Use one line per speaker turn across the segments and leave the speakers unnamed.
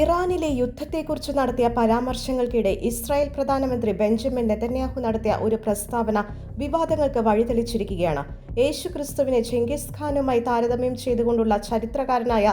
ഇറാനിലെ യുദ്ധത്തെക്കുറിച്ച് നടത്തിയ പരാമർശങ്ങൾക്കിടെ ഇസ്രായേൽ പ്രധാനമന്ത്രി ബെഞ്ചമിൻ നെതന്യാഹു നടത്തിയ ഒരു പ്രസ്താവന വിവാദങ്ങൾക്ക് വഴിതെളിച്ചിരിക്കുകയാണ്. യേശുക്രിസ്തുവിനെ ചെങ്കിസ് ഖാനുമായി താരതമ്യം ചെയ്തുകൊണ്ടുള്ള ചരിത്രകാരനായ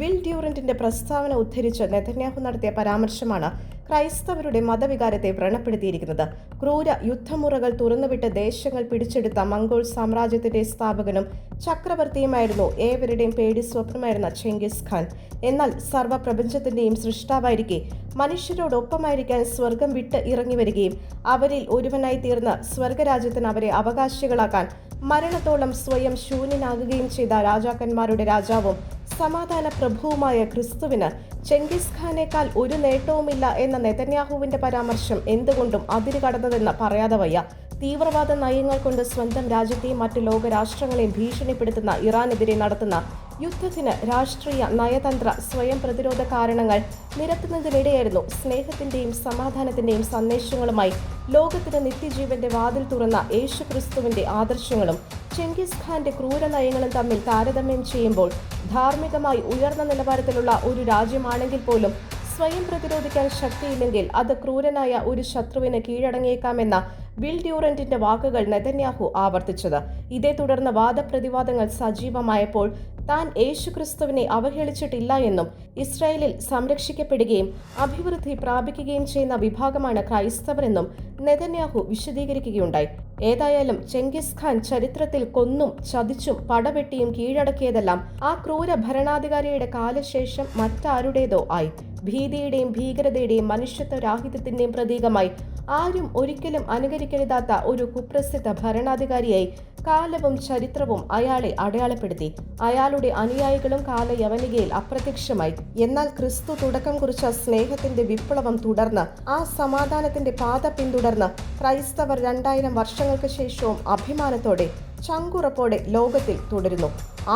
വിൽ ഡ്യൂറന്റിന്റെ പ്രസ്താവന ഉദ്ധരിച്ച് നെതന്യാഹു നടത്തിയ പരാമർശമാണ് ക്രൈസ്തവരുടെ മതവികാരത്തെ വ്രണപ്പെടുത്തിയിരിക്കുന്നത്. ക്രൂര യുദ്ധമുറകൾ തുറന്നുവിട്ട് ദേശങ്ങൾ പിടിച്ചെടുത്ത മംഗോൾ സാമ്രാജ്യത്തിന്റെ സ്ഥാപകനും ചക്രവർത്തിയുമായിരുന്നു ഏവരുടെയും പേടി സ്വപ്നമായിരുന്ന ചെങ്കിസ് ഖാൻ. എന്നാൽ സർവ്വപ്രപഞ്ചത്തിന്റെയും സൃഷ്ടാവായിരിക്കെ മനുഷ്യരോടൊപ്പമായിരിക്കാൻ സ്വർഗം വിട്ട് ഇറങ്ങി വരികയും അവരിൽ ഒരുവനായി തീർന്ന് സ്വർഗരാജ്യത്തിന് അവരെ അവകാശികളാക്കാൻ മരണത്തോളം സ്വയം ശൂന്യനാകുകയും ചെയ്ത രാജാക്കന്മാരുടെ രാജാവും സമാധാന പ്രഭുവുമായ ക്രിസ്തുവിന് ചെങ്കിസ് ഖാനേക്കാൾ ഒരു നേട്ടവുമില്ല എന്ന നെതന്യാഹുവിന്റെ പരാമർശം എന്തുകൊണ്ടും അതിരുകടന്നതെന്ന് പറയാതെ വയ്യ. തീവ്രവാദ നയങ്ങൾ കൊണ്ട് സ്വന്തം രാജ്യത്തെയും മറ്റ് ലോകരാഷ്ട്രങ്ങളെയും ഭീഷണിപ്പെടുത്തുന്ന ഇറാനെതിരെ നടത്തുന്ന യുദ്ധത്തിന് രാഷ്ട്രീയ നയതന്ത്ര സ്വയം പ്രതിരോധ കാരണങ്ങൾ നിരത്തുന്നതിനിടെയായിരുന്നു സ്നേഹത്തിന്റെയും സമാധാനത്തിന്റെയും സന്ദേശങ്ങളുമായി ലോകത്തിന് നിത്യജീവന്റെ വാതിൽ തുറന്ന യേശുക്രിസ്തുവിന്റെ ആദർശങ്ങളും ചെങ്കിസ് ഖാന്റെ ക്രൂര നയങ്ങളും തമ്മിൽ താരതമ്യം ചെയ്യുമ്പോൾ ധാർമ്മികമായി ഉയർന്ന നിലവാരത്തിലുള്ള ഒരു രാജ്യമാണെങ്കിൽ പോലും സ്വയം പ്രതിരോധിക്കാൻ ശക്തിയില്ലെങ്കിൽ അത് ക്രൂരനായ ഒരു ശത്രുവിന് കീഴടങ്ങിയേക്കാമെന്ന വിൽ ഡ്യൂറന്റിന്റെ വാക്കുകൾ നെതന്യാഹു ആവർത്തിച്ചത്. ഇതേ തുടർന്ന് വാദപ്രതിവാദങ്ങൾ സജീവമായപ്പോൾ താൻ യേശുക്രിസ്തുവിനെ അവഹേളിച്ചിട്ടില്ല എന്നും ഇസ്രായേലിൽ സംരക്ഷിക്കപ്പെടുകയും അഭിവൃദ്ധി പ്രാപിക്കുകയും ചെയ്യുന്ന വിഭാഗമാണ് ക്രൈസ്തവരെന്നും നെതന്യാഹു വിശദീകരിക്കുകയുണ്ടായി. ഏതായാലും ചെങ്കിസ് ഖാൻ ചരിത്രത്തിൽ കൊന്നും ചതിച്ചും പടവെട്ടിയും കീഴടക്കിയതെല്ലാം ആ ക്രൂര ഭരണാധികാരിയുടെ കാലശേഷം മറ്റാരുടേതോ ആയി. ഭീതിയുടെയും ഭീകരതയുടെയും മനുഷ്യത്വരാഹിത്യത്തിന്റെയും പ്രതീകമായി ആരും ഒരിക്കലും അനുകരിക്കരുതാത്ത ഒരു കുപ്രസിദ്ധ ഭരണാധികാരിയായി കാലവും ചരിത്രവും അയാളെ അടയാളപ്പെടുത്തി. അയാളുടെ അനുയായികളും കാലയവനികയിൽ അപ്രത്യക്ഷമായി. എന്നാൽ ക്രിസ്തു തുടക്കം കുറിച്ച സ്നേഹത്തിന്റെ വിപ്ലവം തുടർന്ന് ആ സമാധാനത്തിന്റെ പാത പിന്തുടർന്ന് ക്രൈസ്തവർ 2000 വർഷങ്ങൾക്ക് ശേഷവും അഭിമാനത്തോടെ ചങ്കുറപ്പോടെ ലോകത്തിൽ തുടരുന്നു.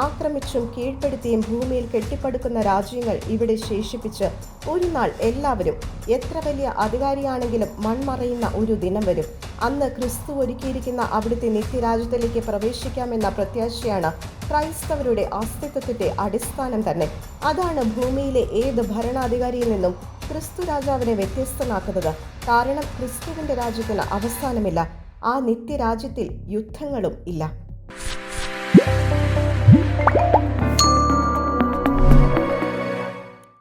ആക്രമിച്ചും കീഴ്പ്പെടുത്തിയും ഭൂമിയിൽ കെട്ടിപ്പടുക്കുന്ന രാജ്യങ്ങൾ ഇവിടെ ശേഷിപ്പിച്ച് ഒരു നാൾ എല്ലാവരും എത്ര വലിയ അധികാരിയാണെങ്കിലും മൺമറയുന്ന ഒരു ദിനം വരും. അന്ന് ക്രിസ്തു ഒരുക്കിയിരിക്കുന്ന അവിടുത്തെ നിത്യരാജ്യത്തിലേക്ക് പ്രവേശിക്കാമെന്ന പ്രത്യാശയാണ് ക്രൈസ്തവരുടെ അസ്തിത്വത്തിന്റെ അടിസ്ഥാനം തന്നെ. അതാണ് ഭൂമിയിലെ ഏത് ഭരണാധികാരിയിൽ നിന്നും ക്രിസ്തു രാജാവിനെ വ്യത്യസ്തനാക്കുന്നത്. കാരണം ക്രിസ്തുവിന്റെ രാജ്യത്തിന് അവസാനമില്ല. ആ നിത്യരാജ്യത്തിൽ യുദ്ധങ്ങളും ഇല്ല.